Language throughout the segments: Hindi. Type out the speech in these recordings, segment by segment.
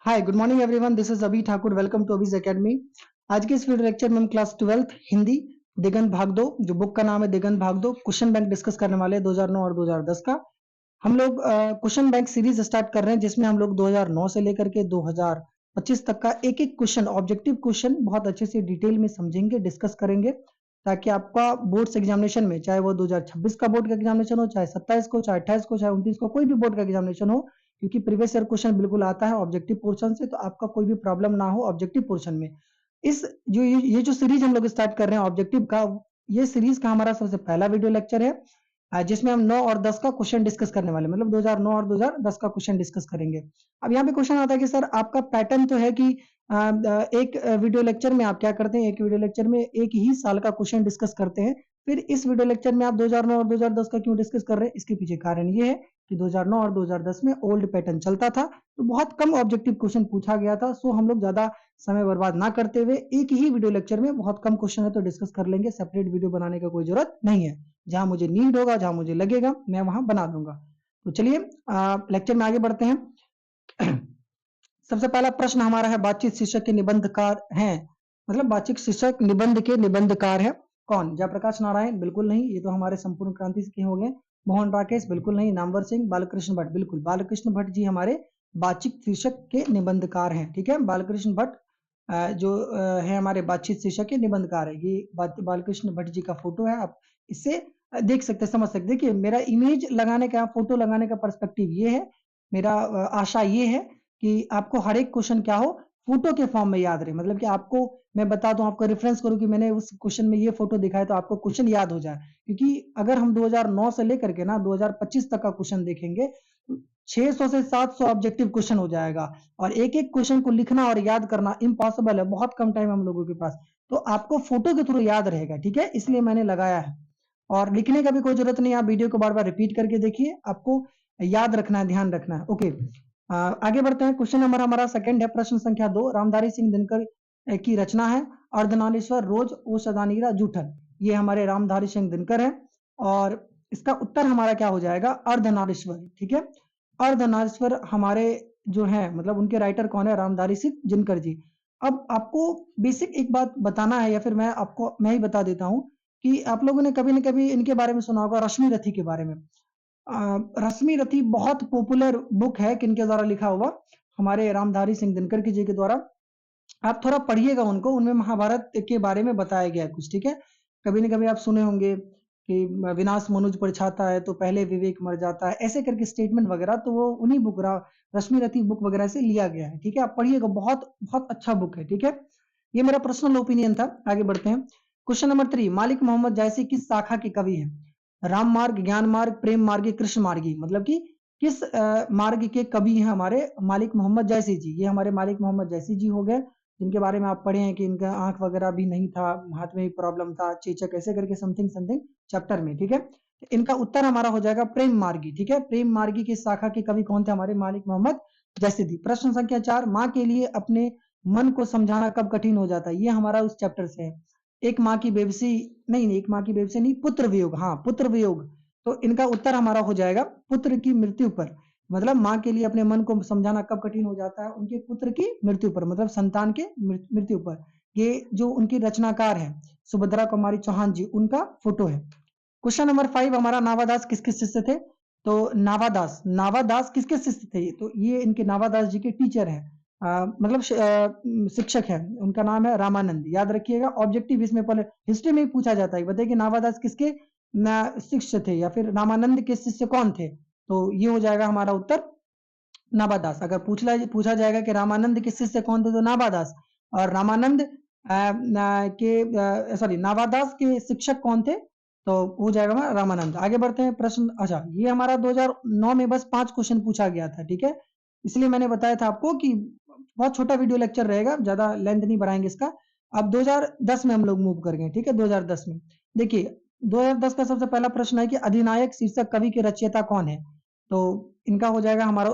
Hi good morning everyone, this is Abhi Thakur. Welcome to Abhi's academy. आज के इस वीडियो लेक्चर में हम क्लास 12th हिंदी दिगंत भाग दो, जो बुक का नाम है दिगंत भाग दो, क्वेश्चन बैंक डिस्कस करने वाले हैं 2009 और 2010 का। हम लोग क्वेश्चन बैंक सीरीज स्टार्ट कर रहे हैं, जिसमें हम लोग 2009 से लेकर के 2025 तक का एक एक क्वेश्चन, ऑब्जेक्टिव क्वेश्चन बहुत अच्छे से डिटेल में समझेंगे, डिस्कस करेंगे, ताकि आपका बोर्ड्स एग्जामिनेशन में, चाहे वो 2026 का बोर्ड का एग्जामिनेशन हो, चाहे 27 को, चाहे 28 को, चाहे 29 को, कोई भी बोर्ड का एग्जामिनेशन हो, क्योंकि प्रीवियस ईयर क्वेश्चन बिल्कुल आता है ऑब्जेक्टिव पोर्शन से, तो आपका कोई भी प्रॉब्लम ना हो ऑब्जेक्टिव पोर्शन में। इस जो ये जो सीरीज हम लोग स्टार्ट कर रहे हैं ऑब्जेक्टिव का, ये सीरीज का हमारा सबसे पहला वीडियो लेक्चर है, जिसमें हम 9 और 10 का क्वेश्चन डिस्कस करने वाले, मतलब 2009 और 2010 का क्वेश्चन डिस्कस करेंगे। अब यहाँ पे क्वेश्चन आता है कि सर आपका पैटर्न तो है कि एक वीडियो लेक्चर में आप क्या करते हैं, एक वीडियो लेक्चर में एक ही साल का क्वेश्चन डिस्कस करते हैं, फिर इस वीडियो लेक्चर में आप 2009 और 2010 का क्यों डिस्कस कर रहे हैं? इसके पीछे कारण ये है कि 2009 और 2010 में ओल्ड पैटर्न चलता था, तो बहुत कम ऑब्जेक्टिव क्वेश्चन पूछा गया था। सो हम लोग ज्यादा समय बर्बाद ना करते हुए एक ही वीडियो लेक्चर में बहुत कम क्वेश्चन है तो डिस्कस कर लेंगे, सेपरेट वीडियो बनाने का कोई जरूरत नहीं है। जहां मुझे नीड होगा, जहां मुझे लगेगा, मैं वहां बना दूंगा। तो चलिए लेक्चर में आगे बढ़ते हैं। सबसे पहला प्रश्न हमारा है, बातचीत शीर्षक के निबंधकार हैं, मतलब बातचीत शीर्षक निबंध के निबंधकार है कौन? जयप्रकाश नारायण? बिल्कुल नहीं, ये तो हमारे संपूर्ण क्रांति के हो गए। मोहन राकेश? बिल्कुल नहीं। नामवर सिंह? बालकृष्ण भट्ट? बिल्कुल, बालकृष्ण भट्ट जी हमारे बातचीत शीर्षक के निबंधकार हैं। ठीक है, बालकृष्ण भट्ट जो है हमारे बातचीत शीर्षक के निबंधकार है। ये बालकृष्ण भट्ट जी का फोटो है, आप इससे देख सकते हैं, समझ सकते हैं। देखिए, मेरा इमेज लगाने का, फोटो लगाने का पर्सपेक्टिव ये है, मेरा आशा ये है कि आपको हर एक क्वेश्चन क्या हो, फोटो के फॉर्म में याद रहे। मतलब कि आपको मैं बता दूं, आपको रेफरेंस करूं कि मैंने उस क्वेश्चन में ये फोटो दिखाया, तो आपको क्वेश्चन याद हो जाए। क्योंकि अगर हम 2009 से लेकर के ना 2025 तक का क्वेश्चन देखेंगे, 600 से 700 ऑब्जेक्टिव क्वेश्चन हो जाएगा, और एक एक क्वेश्चन को लिखना और याद करना इम्पॉसिबल है, बहुत कम टाइम हम लोगों के पास। तो आपको फोटो के थ्रू याद रहेगा, ठीक है, इसलिए मैंने लगाया है। और लिखने का भी कोई जरूरत नहीं, आप वीडियो को बार बार रिपीट करके देखिए, आपको याद रखना है, ध्यान रखना है। ओके, आगे बढ़ते हैं। क्वेश्चन नंबर हमारा सेकंड है, प्रश्न संख्या 2। रामधारी सिंह दिनकर की रचना है अर्धनारीश्वर रोज ओ सदानीरा जूठन। ये हमारे रामधारी सिंह दिनकर है, और इसका उत्तर हमारा क्या हो जाएगा? अर्धनारीश्वर। ठीक है, अर्धनारीश्वर हमारे जो है, मतलब उनके राइटर कौन है? रामधारी सिंह दिनकर जी। अब आपको बेसिक एक बात बताना है, या फिर मैं ही बता देता हूं कि आप लोगों ने कभी न कभी इनके बारे में सुना होगा, रश्मि रथी के बारे में। रश्मि रथी बहुत पॉपुलर बुक है, किनके द्वारा लिखा हुआ? हमारे रामधारी सिंह दिनकर जी के द्वारा। आप थोड़ा पढ़िएगा उनको, उनमें महाभारत के बारे में बताया गया है कुछ। ठीक है, कभी न कभी आप सुने होंगे कि विनाश मनुज पर छाता है तो पहले विवेक मर जाता है, ऐसे करके स्टेटमेंट वगैरह, तो वो उन्हीं बुक, रश्मि रथी बुक वगैरह से लिया गया है। ठीक है, आप पढ़िएगा, बहुत बहुत अच्छा बुक है। ठीक है, ये मेरा पर्सनल ओपिनियन था। आगे बढ़ते हैं। क्वेश्चन नंबर 3, मालिक मोहम्मद जायसी किस शाखा के कवि है? राम मार्ग, ज्ञान मार्ग, प्रेम मार्गी, कृष्ण मार्गी, मतलब कि किस मार्ग के कवि हैं हमारे मालिक मोहम्मद जायसी जी? ये हमारे मालिक मोहम्मद जायसी जी हो गए, जिनके बारे में आप पढ़े हैं कि इनका आंख वगैरह भी नहीं था, हाथ में भी प्रॉब्लम था, चेचक, ऐसे करके समथिंग समथिंग चैप्टर में। ठीक है, तो इनका उत्तर हमारा हो जाएगा प्रेम मार्गी। ठीक है, प्रेम मार्गी की शाखा के कवि कौन थे? हमारे मालिक मोहम्मद जैसी थी। प्रश्न संख्या 4, माँ के लिए अपने मन को समझाना कब कठिन हो जाता है? ये हमारा उस चैप्टर से है। एक माँ की बेबसी, नहीं नहीं, एक माँ की बेबसी नहीं, पुत्र वियोग, हाँ पुत्र वियोग। तो इनका उत्तर हमारा हो जाएगा पुत्र की मृत्यु पर। मतलब माँ के लिए अपने मन को समझाना कब कठिन हो जाता है? उनके पुत्र की मृत्यु पर, मतलब संतान के मृत्यु पर। ये जो उनकी रचनाकार है सुभद्रा कुमारी चौहान जी, उनका फोटो है। क्वेश्चन नंबर 5 हमारा, नावादास किसके शिष्य थे? तो नावादास किसके शिष्य थे? तो ये इनके नावादास जी के टीचर हैं, मतलब शिक्षक है, उनका नाम है रामानंद। याद रखिएगा, ऑब्जेक्टिव इसमें पहले हिस्ट्री में ही पूछा जाता है, बताइए कि नावादास किसके शिष्य थे, या फिर रामानंद के शिष्य कौन थे? तो ये हो जाएगा हमारा उत्तर नावादास। अगर पूछा जाएगा कि रामानंद के शिष्य कौन थे, तो नावादास। और रामानंद के सॉरी, नावादास के शिक्षक कौन थे? तो हो जाएगा हमारा रामानंद। आगे बढ़ते हैं। प्रश्न, अच्छा, ये हमारा 2009 में बस 5 क्वेश्चन पूछा गया था। ठीक है, इसलिए मैंने बताया था आपको कि बहुत छोटा वीडियो लेक्चर रहेगा, ज्यादा लेंथ नहीं बढ़ाएंगे इसका। अब 2010 में हम लोग मूव कर गए। ठीक है, 2010 में देखिए, 2010 का सबसे पहला प्रश्न है कि अधिनायक शीर्षक कवि के रचयिता कौन है? तो इनका हो जाएगा हमारा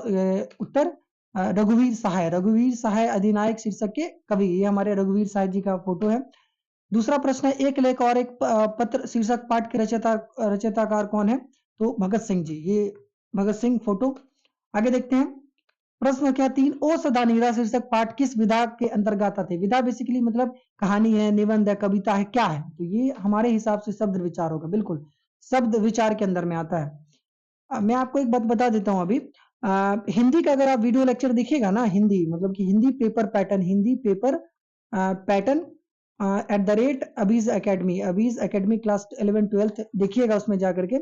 उत्तर रघुवीर सहाय। रघुवीर सहाय अधिनायक शीर्षक के कवि, ये हमारे रघुवीर सहाय जी का फोटो है। दूसरा प्रश्न है, एक लेख और एक पत्र शीर्षक पाठ के रचयिताकार कौन है? तो भगत सिंह जी, ये भगत सिंह फोटो। आगे देखते हैं। प्रश्न संख्या 3, ओ सदानीरा शीर्षक पाठ किस विधा के अंतर्गत आते? विधा बेसिकली मतलब कहानी है, निबंध है, कविता है, क्या है? तो ये हमारे हिसाब से शब्द विचार होगा, बिल्कुल शब्द विचार के अंदर में आता है। मैं आपको एक बात बता देता हूँ अभी। हिंदी का अगर आप वीडियो लेक्चर देखिएगा ना, हिंदी मतलब कि Hindi paper pattern, Hindi paper pattern Abhi's academy class 11-12 देखिएगा, उसमें जाकर के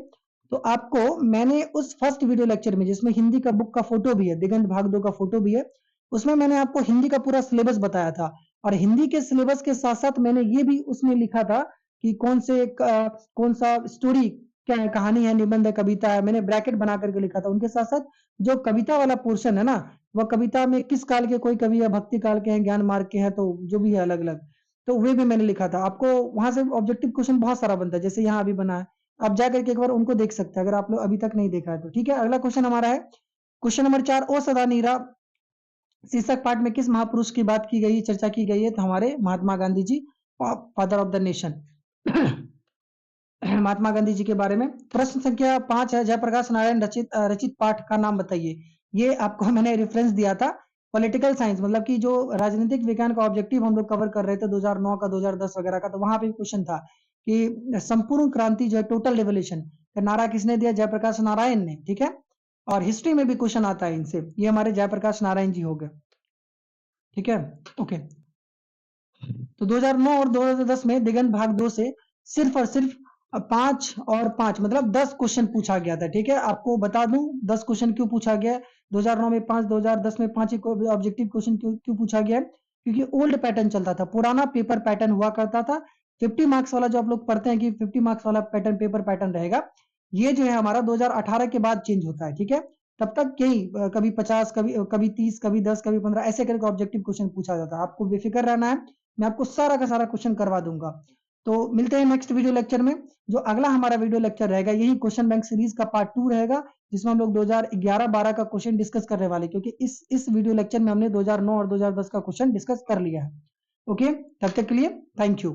तो आपको मैंने उस फर्स्ट वीडियो लेक्चर में जिसमें हिंदी का बुक का फोटो भी है, दिगंत भाग 2 का फोटो भी है, उसमें मैंने आपको हिंदी का पूरा सिलेबस बताया था। और हिंदी के सिलेबस के साथ साथ मैंने ये भी उसमें लिखा था कि कौन सा स्टोरी, क्या है, कहानी है, निबंध है, कविता है, मैंने ब्रैकेट बना करके लिखा था। उनके साथ साथ जो कविता वाला पोर्शन है ना, वह कविता में किस काल के, कोई कवि है भक्ति काल के हैं, ज्ञान मार्ग के हैं, तो जो भी है अलग अलग, तो वे भी मैंने लिखा था। आपको वहां से ऑब्जेक्टिव क्वेश्चन बहुत सारा बनता है, जैसे यहाँ अभी बना है, आप जाकर के एक बार उनको देख सकते हैं अगर आप लोग अभी तक नहीं देखा है तो। ठीक है, अगला क्वेश्चन हमारा है क्वेश्चन नंबर 4, ओ सदा नीरा शीर्षक पाठ में किस महापुरुष की बात की गई, चर्चा की गई है? तो हमारे Mahatma Gandhi ji, father of the nation. Mahatma Gandhi ji के बारे में। प्रश्न संख्या 5 है, जयप्रकाश नारायण रचित पाठ का नाम बताइए। ये आपको मैंने रेफरेंस दिया था, पॉलिटिकल साइंस मतलब कि जो राजनीतिक विज्ञान का ऑब्जेक्टिव हम लोग कवर कर रहे थे 2009 का, 2010 वगैरह का, तो वहां पे क्वेश्चन था कि संपूर्ण क्रांति जो है, टोटल रेवोल्यूशन का नारा किसने दिया? जयप्रकाश नारायण ने। ठीक है, और हिस्ट्री में भी क्वेश्चन आता है इनसे। ये हमारे जयप्रकाश नारायण जी हो गए। ठीक है, ओके। तो 2009 और 2010 में दिगंत भाग 2 से सिर्फ और सिर्फ 5 और 5 मतलब 10 क्वेश्चन पूछा गया था। ठीक है, आपको बता दूं 10 क्वेश्चन क्यों पूछा गया है, 2009 में 5, 2010 में 5 ऑब्जेक्टिव क्वेश्चन क्यों पूछा गया है? क्योंकि ओल्ड पैटर्न चलता था, पुराना पेपर पैटर्न हुआ करता था। 50 मार्क्स वाला जो आप लोग पढ़ते हैं कि 50 मार्क्स वाला पैटर्न, पेपर पैटर्न रहेगा, ये जो है हमारा 2018 के बाद चेंज होता है। ठीक है, तब तक यही कभी 50, कभी 30, कभी 10, कभी 15 ऐसे करके ऑब्जेक्टिव क्वेश्चन पूछा जाता है। आपको बेफिक्र रहना है, मैं आपको सारा का सारा क्वेश्चन करवा दूंगा। तो मिलते हैं नेक्स्ट वीडियो लेक्चर में। जो अगला हमारा वीडियो लेक्चर रहेगा, यही क्वेश्चन बैंक सीरीज का पार्ट 2 रहेगा, जिसमें हम लोग 2011-12 का क्वेश्चन डिस्कस करने वाले, क्योंकि इस वीडियो लेक्चर में हमने 2009 और 2010 का क्वेश्चन डिस्कस कर लिया है। ओके, तब तक के लिए थैंक यू।